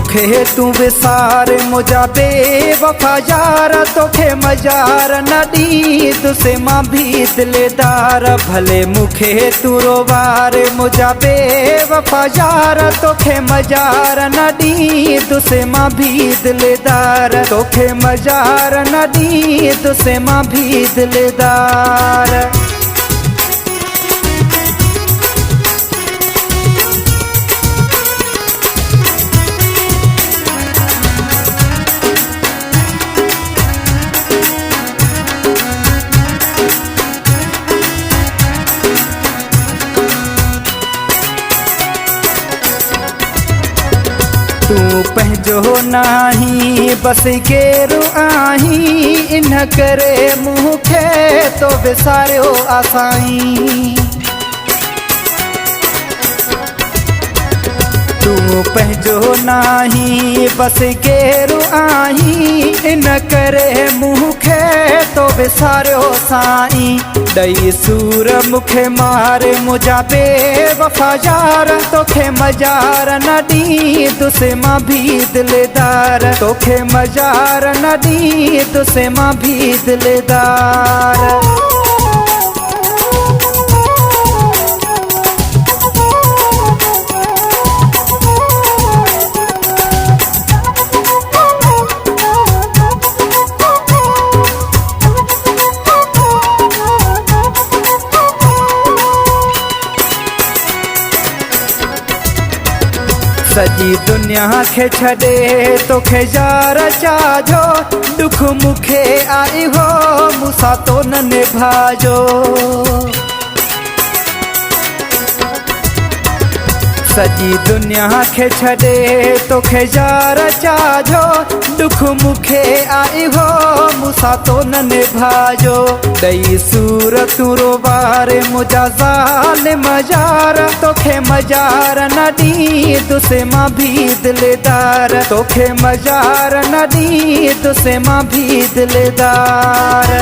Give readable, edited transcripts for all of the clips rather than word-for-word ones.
मुखे तू विसार मुझा बेवफा यार तोखे मजार न दी तुसे मां भी दिलदार भले मुखे तू रोवार मुझा बेवफा यार तोखे मजार न दी तुसे मां भी दिलदार तोखे मजार न दी तुसे मां भी दिलदार। तू पंहिंजो नाही बस केरु आहीं इन करे मूंखे तो विसारियो आसाई। तू पंहिंजो नाही बस केरु आहीं इन करे मूंखे तो विसारियो साईं ॾई सूर मूंखे मारे मुझा बेवफा यार तोखे मजार न दी तुसे मां भी दिलदार तोखे मजार न दी तुसे मां भी दिलदार। सजी दुनिया के छड़े तोखे यार चाजो दुख मुखे आई हो मूंसां तो न निभाजो। सजी दुनिया के छड़े तोखे यार चाजो दुख मुखे आई हो मूंसां तो न निभाजो ॾई सूर तू रोवार मुझा ज़ालिम यार तोखे मजार न दी तुसे मां भी दिलदार तोखे मजार न दी तुसे मां भी दिलदार।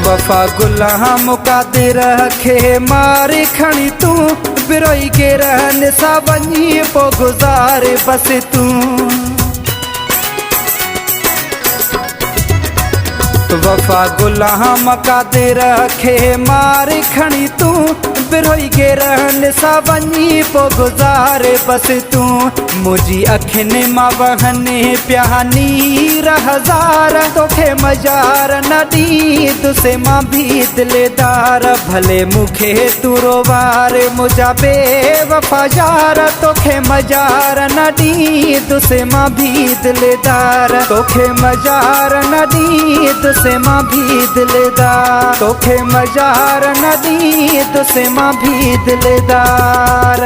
वफा गुलाम कादिर खे मारे खणी तू बिरोई के रहन सा वञी पो गुज़ारे बस तू। वफा गुलाम कादिर खे मारे खणी तू बिरोई के रहन सा वञी पो गुज़ारे बस तू मुझी अखियुनि मां वहनि पिया नीर हज़ार तोखे मजार न दी तुसे मां भी दिलदार भले मुखे तू रोवार मुझा बेवफा यार तोखे मजार न दी तुसे मां भी दिलदार तोखे मजार न दी तुसे मां भी दिलदार तोखे मजार न दी तुसे मां भी दिलदार।